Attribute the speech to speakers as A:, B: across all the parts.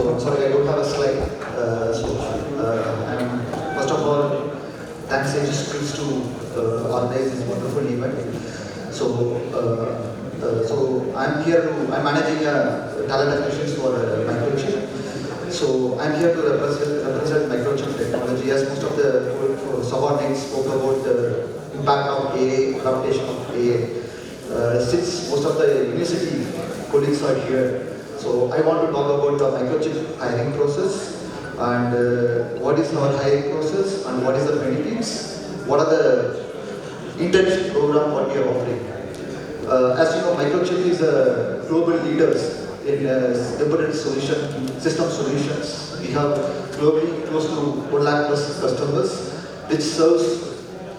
A: So sorry, I don't have a slide. First of all, thanks Aegis Schools to organize this wonderful event. So I'm here to, I'm managing talent acquisitions for Microchip. So I'm here to represent Microchip technology, as most of the subordinates spoke about the impact of AI, adaptation of AI. Since most of the university colleagues are here, so I want to talk about the Microchip hiring process and what is our hiring process and what is the benefits, what are the internship program what we are offering. As you know, Microchip is a global leaders in embedded system solutions. We have globally close to 1 lakh plus customers, which serves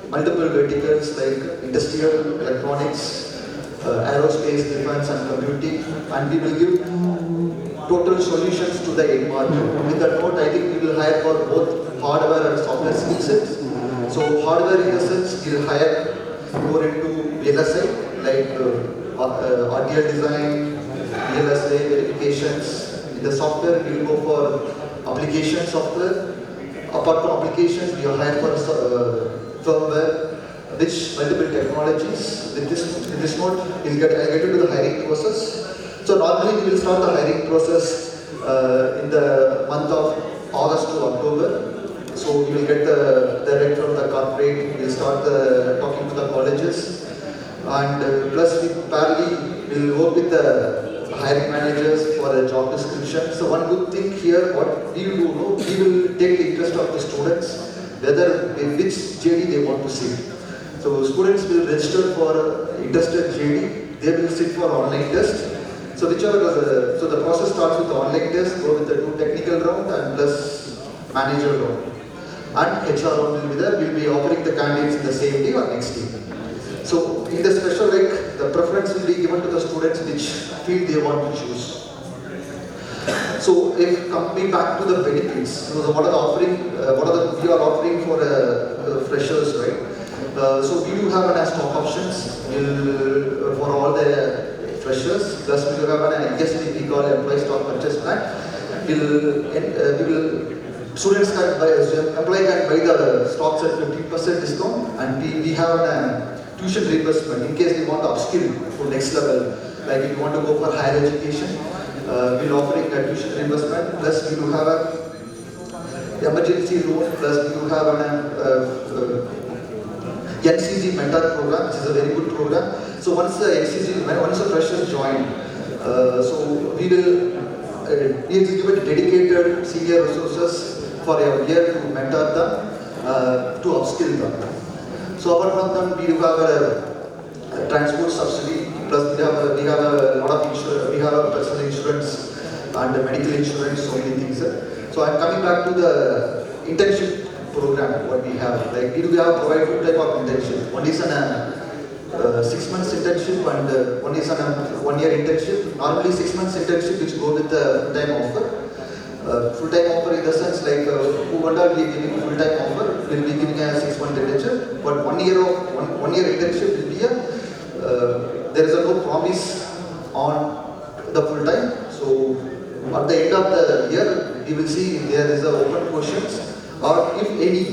A: multiple verticals like industrial, electronics, aerospace, defense and computing, and we will give total solutions to the end market. With that note, I think we will hire for both hardware and software skill sets. So hardware in the sense, we will hire more into VLSI, like RTL design, VLSI verifications. In the software, we will go for application software. Apart from applications, we will hire for firmware, which multiple technologies. With this note, I'll get into the hiring process. So normally we will start the hiring process in the month of August to October. So we will get the direct from the corporate. We will start talking to the colleges, and plus we parallelly will work with the hiring managers for a job description. So one good thing here, what we will do, we will take the interest of the students, whether which JD they want to see. So students will register for interested JD. They will sit for online test. So whichever so the process starts with the online test, go with the 2 technical round and plus manager round. And HR round will be there. We'll be offering the candidates in the same day or next day. So in the special week, the preference will be given to the students which field they want to choose. So if coming back to the benefits, so what are the offering? We are offering for freshers, right? So we do have an stock options for all the freshers. Plus we will have an ISP, we call employee stock purchase plan. Students can buy, employee can buy the stocks at 15% discount, and we have a tuition reimbursement in case they want to upskill for next level. Like if you want to go for higher education, we're offering a tuition reimbursement. Plus we do have a emergency loan. Plus we do have an NCG mentor program, which is a very good program. So once the freshers join, so we will give dedicated senior resources for a year to mentor them, to upskill them. So apart from them, we do have a transport subsidy. Plus we have a lot of insurance. We have a personal insurance and medical insurance. So many things. So I'm coming back to the internship program what we have. Like we provide 2 type of internship. One is an 6 months internship and one is an 1 year internship. Normally 6 months internship which go with the full-time offer. Full-time offer in the sense like who will be giving full-time offer will be giving a 6 month internship. But 1 year internship will be there is no promise on the full-time. So at the end of the year we will see if there is open questions or if any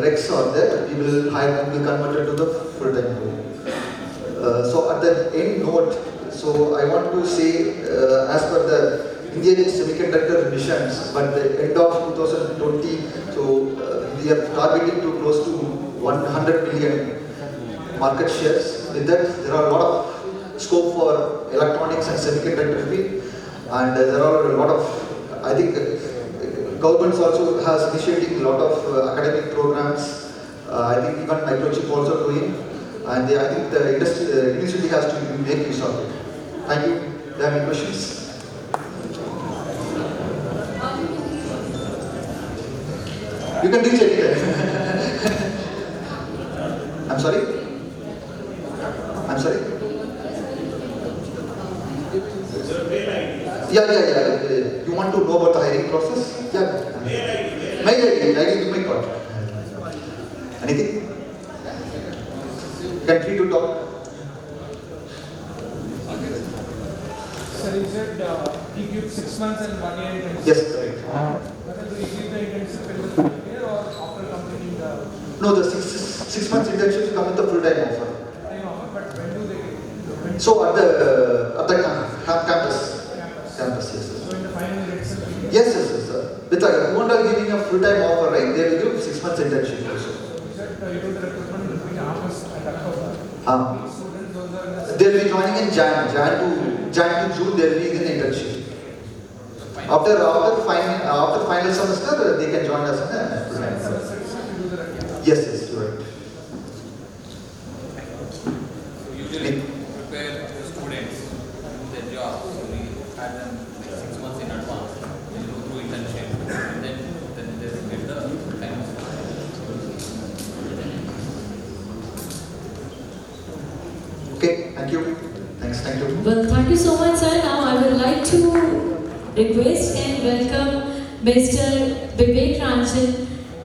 A: recs are there, we will convert it to the full-time role. So at the end note, so I want to say as per the Indian semiconductor missions, but the end of 2020, so we are targeting to close to 100 billion market shares. With that, there are a lot of scope for electronics and semiconductor field, and there are a lot of, I think, government also has initiating a lot of academic programs. I think even Microchip also doing, and I think the university has to make use of it. Thank you. Do you have any questions? You can reach anytime. I'm sorry? I'm sorry? Yeah. You want to know about the hiring process? Yeah. Mail ID, my God. Anything? Can free to talk?
B: Sir, you said he gives 6 months and 1 year internship.
A: Yes, correct.
B: Whether do you give the internship in the first year or after completing the
A: No, the six months internship come with the full-time offer.
B: time offer, but when do they get? When
A: So at the campus.
B: campus.
A: Yes.
B: So in the final year itself, you get.
A: Yes, sir. With a Honda giving a full-time offer, right? They will give 6 months internship also.
B: You said you do the recruitment between August and October.
A: Um,
B: Students, those are in the
A: They will be joining in Jan to June. They will be in the internship. After final semester, they can join us in the full-time.
B: semester itself, you do the recruitment.
A: Yes, you're right.
C: So usually prepare the students to their job. So we have them like 6 months in advance. They go through internship and then they will get the time.
A: Okay, thank you. Thanks, thank you.
D: Well, thank you so much, sir. Now I would like to request and welcome Mr. Vivek Ranjan,